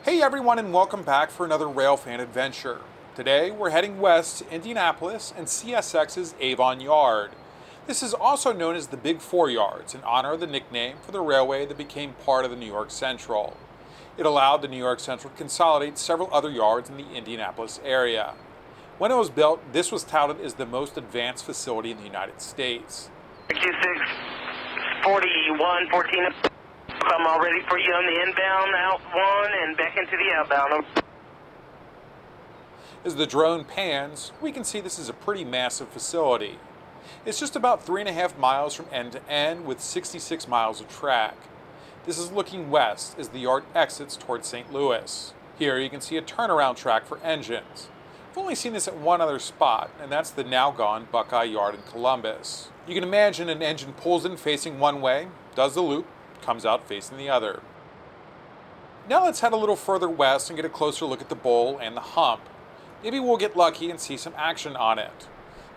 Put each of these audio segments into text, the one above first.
Hey everyone, and welcome back for another Railfan adventure. Today we're heading west to Indianapolis and CSX's Avon yard. This is also known as the Big Four Yards in honor of the nickname for the railway that became part of the New York Central. It allowed the New York Central to consolidate several other yards in the Indianapolis area. When it was built, this was touted as the most advanced facility in the United States. Q6 4114. I'm all ready for you on the inbound, out one, and back into the outbound. As the drone pans, we can see this is a pretty massive facility. It's just about 3.5 miles from end to end with 66 miles of track. This is looking west as the yard exits towards St. Louis. Here you can see a turnaround track for engines. I've only seen this at one other spot, and that's the now gone Buckeye Yard in Columbus. You can imagine an engine pulls in facing one way, does the loop, comes out facing the other. Now let's head a little further west and get a closer look at the bowl and the hump. Maybe we'll get lucky and see some action on it.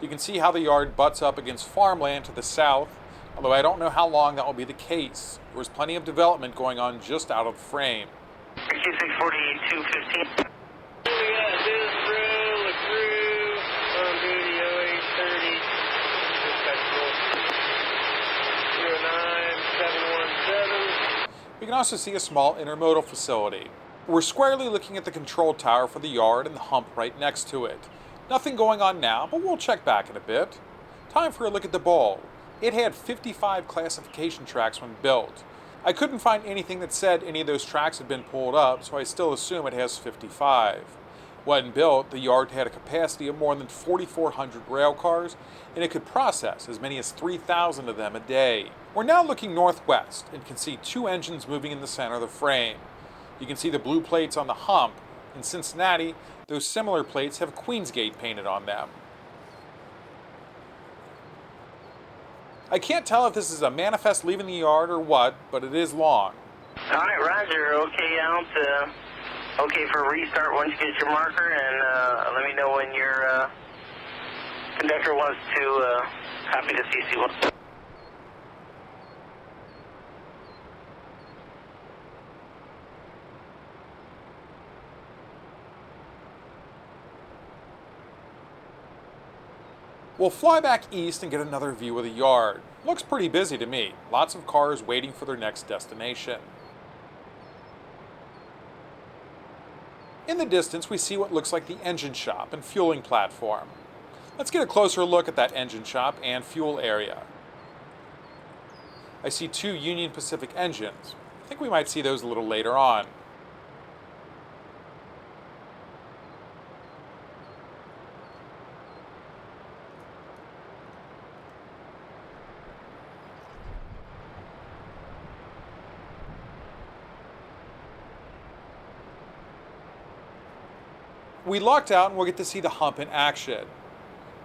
You can see how the yard butts up against farmland to the south, although I don't know how long that will be the case. There was plenty of development going on just out of the frame. Q6 4215. We can also see a small intermodal facility. We're squarely looking at the control tower for the yard and the hump right next to it. Nothing going on now, but we'll check back in a bit. Time for a look at the bowl. It had 55 classification tracks when built. I couldn't find anything that said any of those tracks had been pulled up, so I still assume it has 55. When built, the yard had a capacity of more than 4,400 rail cars, and it could process as many as 3,000 of them a day. We're now looking northwest and can see two engines moving in the center of the frame. You can see the blue plates on the hump. In Cincinnati, those similar plates have Queensgate painted on them. I can't tell if this is a manifest leaving the yard or what, but it is long. All right, Roger. Okay, out. Okay for a restart once you get your marker, and let me know when your conductor wants to copy the CC1. We'll fly back east and get another view of the yard. Looks pretty busy to me. Lots of cars waiting for their next destination. In the distance, we see what looks like the engine shop and fueling platform. Let's get a closer look at that engine shop and fuel area. I see two Union Pacific engines. I think we might see those a little later on. We locked out and we'll get to see the hump in action.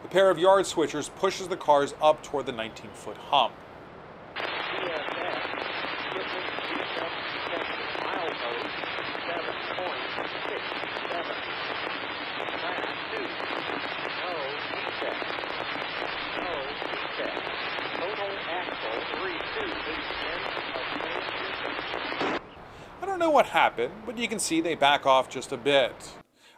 The pair of yard switchers pushes the cars up toward the 19-foot hump. I don't know what happened, but you can see they back off just a bit.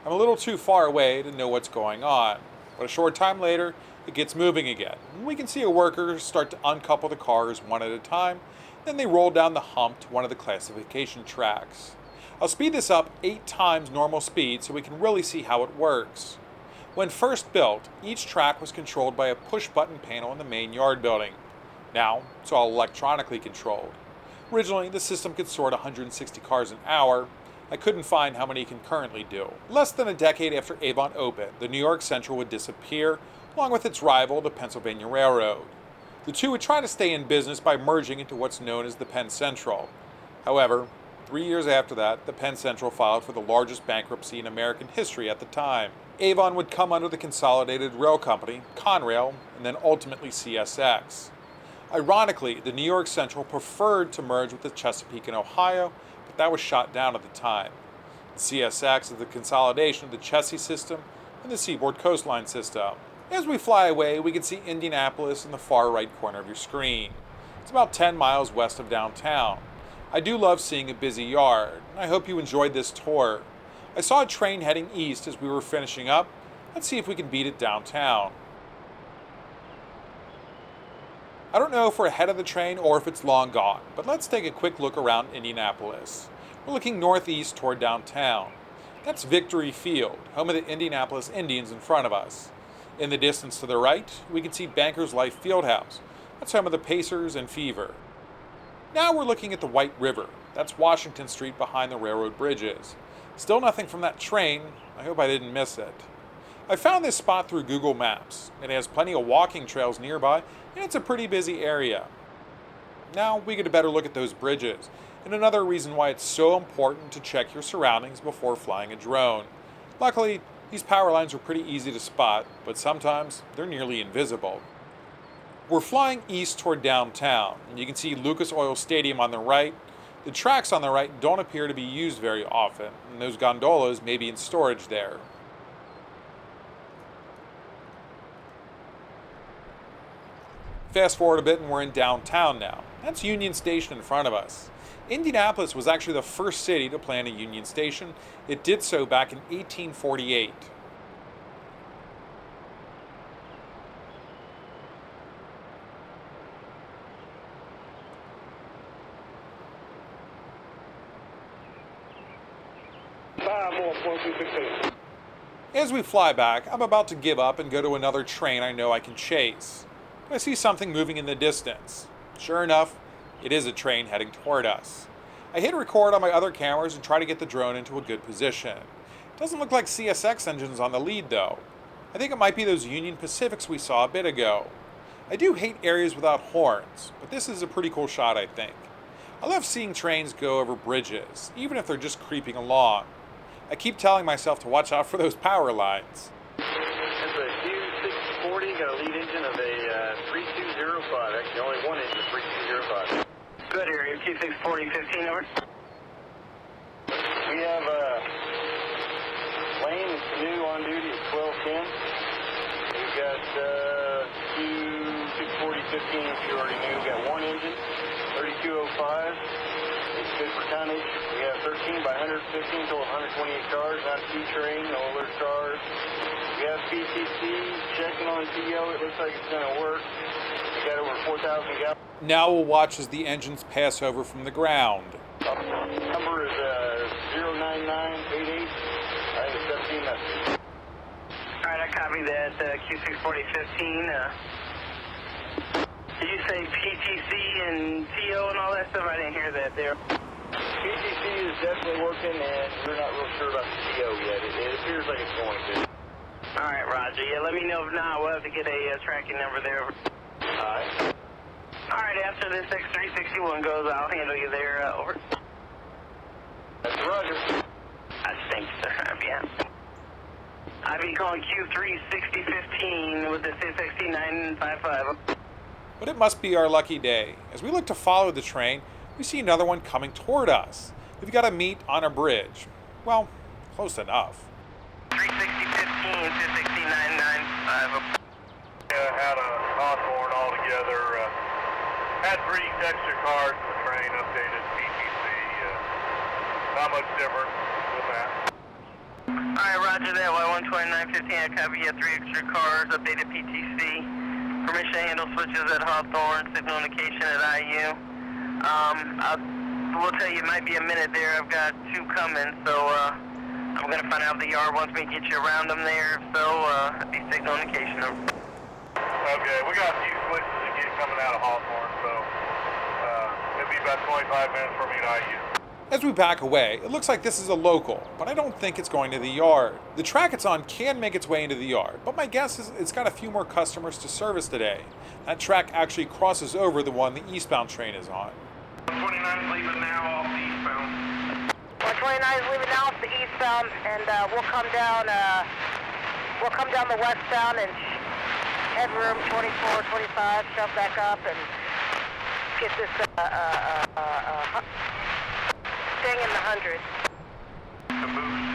I'm a little too far away to know what's going on, but a short time later, it gets moving again. And we can see a worker start to uncouple the cars one at a time, then they roll down the hump to one of the classification tracks. I'll speed this up 8 times normal speed so we can really see how it works. When first built, each track was controlled by a push-button panel in the main yard building. Now, it's all electronically controlled. Originally, the system could sort 160 cars an hour. I couldn't find how many it can currently do. Less than a decade after Avon opened, the New York Central would disappear, along with its rival, the Pennsylvania Railroad. The two would try to stay in business by merging into what's known as the Penn Central. However, 3 years after that, the Penn Central filed for the largest bankruptcy in American history at the time. Avon would come under the Consolidated Rail Company, Conrail, and then ultimately CSX. Ironically, the New York Central preferred to merge with the Chesapeake and Ohio, but that was shot down at the time. The CSX is the consolidation of the Chessie system and the Seaboard Coastline system. As we fly away, we can see Indianapolis in the far right corner of your screen. It's about 10 miles west of downtown. I do love seeing a busy yard, and I hope you enjoyed this tour. I saw a train heading east as we were finishing up. Let's see if we can beat it downtown. I don't know if we're ahead of the train or if it's long gone, but let's take a quick look around Indianapolis. We're looking northeast toward downtown. That's Victory Field, home of the Indianapolis Indians in front of us. In the distance to the right, we can see Bankers Life Fieldhouse. That's home of the Pacers and Fever. Now we're looking at the White River. That's Washington Street behind the railroad bridges. Still nothing from that train. I hope I didn't miss it. I found this spot through Google Maps. It has plenty of walking trails nearby, and it's a pretty busy area. Now we get a better look at those bridges, and another reason why it's so important to check your surroundings before flying a drone. Luckily, these power lines are pretty easy to spot, but sometimes they're nearly invisible. We're flying east toward downtown, and you can see Lucas Oil Stadium on the right. The tracks on the right don't appear to be used very often, and those gondolas may be in storage there. Fast forward a bit and we're in downtown now. That's Union Station in front of us. Indianapolis was actually the first city to plan a Union Station. It did so back in 1848. As we fly back, I'm about to give up and go to another train I know I can chase. I see something moving in the distance. Sure enough, it is a train heading toward us. I hit record on my other cameras and try to get the drone into a good position. It doesn't look like CSX engines on the lead though. I think it might be those Union Pacifics we saw a bit ago. I do hate areas without horns, but this is a pretty cool shot I think. I love seeing trains go over bridges, even if they're just creeping along. I keep telling myself to watch out for those power lines. That's a Q640, got a lead engine of a 3205. Actually, only one engine, 3205. Good area, Q640, 15 over. We have Lane and Canoe on duty at 1210. We've got Q640, 15, which you already knew. We've got one engine, 3205. It's good for tonnage. We have 13 by 115, total 128 cars, not a train, no alert cars. We have PTC checking on TO. It looks like it's going to work. We got over 4,000 gallons. Now we'll watch as the engines pass over from the ground. Number is 09988. I think it's 17 messages. All right, I copy that. Q640, 15. Did you say PTC and TO and all that stuff? I didn't hear that there. PTC is definitely working, and we're not real sure about the TO yet. It appears like it's going to. All right, Roger. Yeah, let me know if not. We'll have to get a tracking number there. All right. All right, after this X361 goes, I'll handle you there. Over. That's Roger. I think so. Yeah. I'll be calling Q36015 with the CSX 955. But it must be our lucky day. As we look to follow the train, we see another one coming toward us. We've got to meet on a bridge. Well, close enough. 36015, 995. Had a Hawthorne altogether. Had 3 extra cars in the train, updated PTC. Not much different with that. All right, Roger that. Y12915, I copy. You have 3 extra cars, updated PTC. Permission to handle switches at Hawthorne, signal indication at IU. We'll tell you it might be a minute there. I've got 2 coming, so I'm going to find out if the yard wants me to get you around them there. So, that'd be signal indication. Okay, we got a few switches that get coming out of Hawthorne, so it'll be about 25 minutes for me to IU. As we back away, it looks like this is a local, but I don't think it's going to the yard. The track it's on can make its way into the yard, but my guess is it's got a few more customers to service today. That track actually crosses over the one the eastbound train is on. 129 is leaving now off the eastbound. 129 is leaving now off the eastbound, and we'll come down the westbound and headroom 24, 25, shove back up and get this thing in the 100. The boost.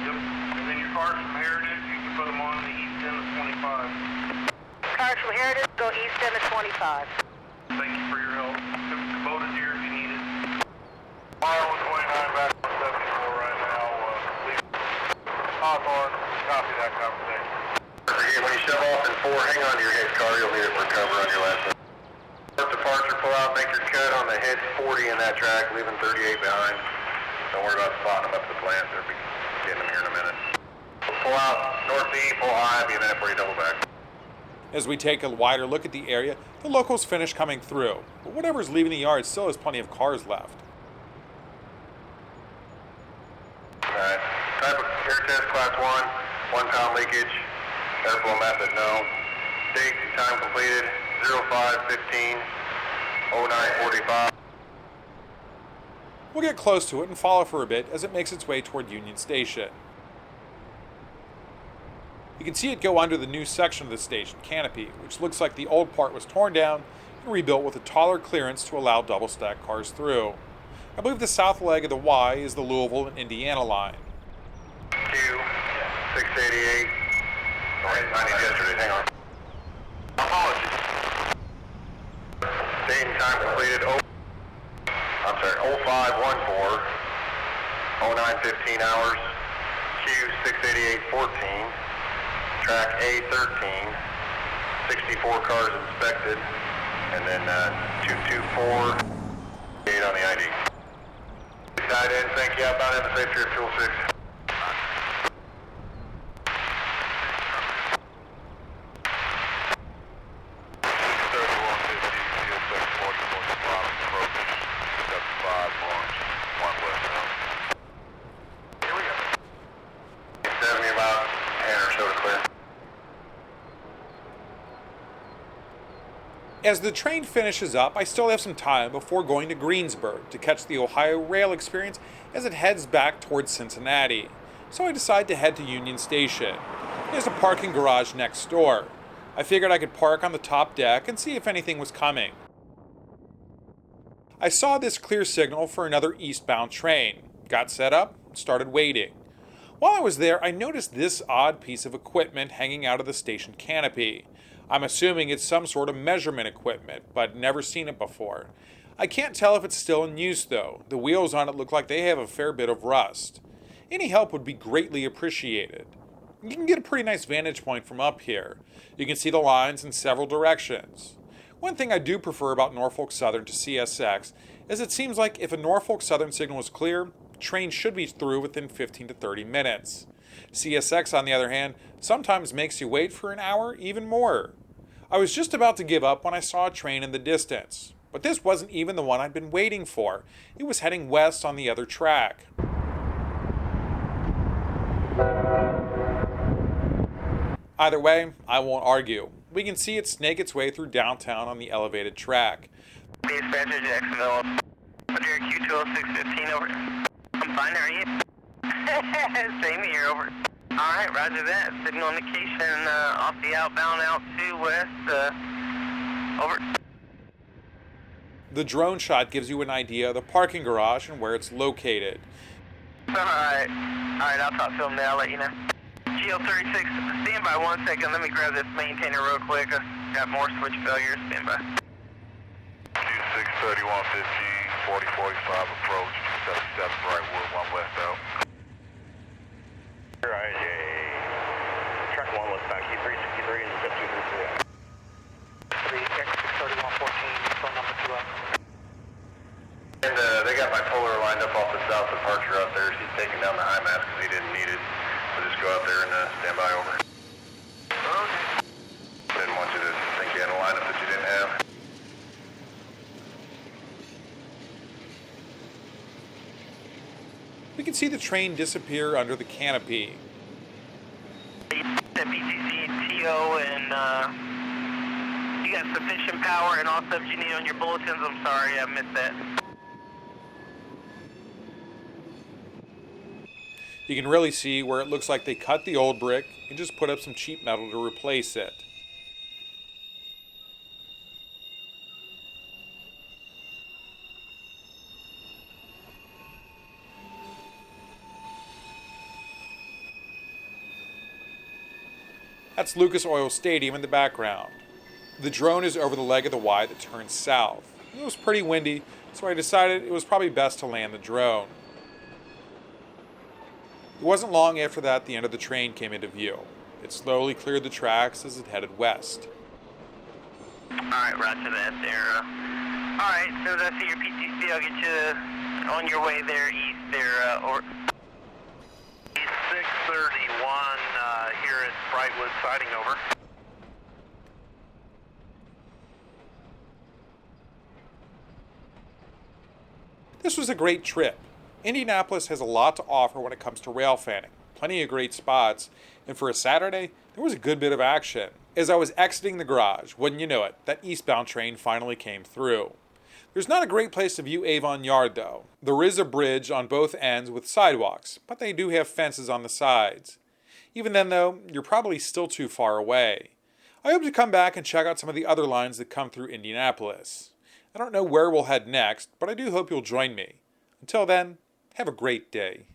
Yep. And then your cars from Heritage, you can put them on the east end of 25. Cars from Heritage go east end of 25. Thank you for your help. The boat is here if you need it. Mile 129 back on 74 right now. Leave Hawthorne. Copy that conversation. Again, when you shove off in 4, hang on to your head car. You'll need it for cover on your last one. First departure, pull out, make your cut on the head 40 in that track, leaving 38 behind. Don't worry about spotting them up at the plant. They'll be getting them here in a minute. Pull out north E, pull high, be a minute before you double back. As we take a wider look at the area, the locals finish coming through, but whatever's leaving the yard still has plenty of cars left. Alright, type of air test class 1, 1 pound leakage, airflow method known. Date and time completed, 05:15, 09:45. We'll get close to it and follow for a bit as it makes its way toward Union Station. You can see it go under the new section of the station canopy, which looks like the old part was torn down and rebuilt with a taller clearance to allow double-stack cars through. I believe the south leg of the Y is the Louisville and Indiana line. Q, 688. I need yesterday, hang on. Apologies. Date and time completed, 0514, 09:15 hours, Q 68814, track A13, 64 cars inspected, and then 224, 8 on the ID. Tied in, thank you, outbound, have a safe trip, Fuel 6. As the train finishes up, I still have some time before going to Greensburg to catch the Ohio Rail experience as it heads back towards Cincinnati. So I decide to head to Union Station. There's a parking garage next door. I figured I could park on the top deck and see if anything was coming. I saw this clear signal for another eastbound train, got set up, started waiting. While I was there, I noticed this odd piece of equipment hanging out of the station canopy. I'm assuming it's some sort of measurement equipment, but never seen it before. I can't tell if it's still in use though. The wheels on it look like they have a fair bit of rust. Any help would be greatly appreciated. You can get a pretty nice vantage point from up here. You can see the lines in several directions. One thing I do prefer about Norfolk Southern to CSX is it seems like if a Norfolk Southern signal is clear, trains should be through within 15 to 30 minutes. CSX, on the other hand, sometimes makes you wait for an hour, even more. I was just about to give up when I saw a train in the distance, but this wasn't even the one I'd been waiting for. It was heading west on the other track. Either way, I won't argue. We can see it snake its way through downtown on the elevated track. Dispatcher Jacksonville, under Q20615 over. I'm fine, how are you? Same here, over. Alright, roger that. Signal indication off the outbound out to west, over. The drone shot gives you an idea of the parking garage and where it's located. Alright, I'll talk to him now, I'll let you know. GL36, stand by 1 second, let me grab this maintainer real quick. Got more switch failures, stand by. Q6 3115, 4045 approach, 277 right, wood 1 west out. Right, track 1 westbound, Q363 and zip 233. 3X63114, phone number 2 up. And they got my polar lined up off the south departure out there. He's taking down the high mast because he didn't need it. We'll just go out there and stand by over. Okay. Didn't want you to think you had a lineup that you didn't have. We can see the train disappear under the canopy. The PCC, TO, and you got sufficient power and all stuff you need on your bulletins. I'm sorry, I missed that. You can really see where it looks like they cut the old brick and just put up some cheap metal to replace it. That's Lucas Oil Stadium in the background. The drone is over the leg of the Y that turns south. It was pretty windy, so I decided it was probably best to land the drone. It wasn't long after that the end of the train came into view. It slowly cleared the tracks as it headed west. Alright, roger that there. Alright, so as I see your PTC, I'll get you on your way there east there, or... 631 here at Brightwood siding over. This was a great trip. Indianapolis has a lot to offer when it comes to railfanning. Plenty of great spots, and for a Saturday, there was a good bit of action. As I was exiting the garage, wouldn't you know it, that eastbound train finally came through. There's not a great place to view Avon Yard though. There is a bridge on both ends with sidewalks, but they do have fences on the sides. Even then though, you're probably still too far away. I hope to come back and check out some of the other lines that come through Indianapolis. I don't know where we'll head next, but I do hope you'll join me. Until then, have a great day.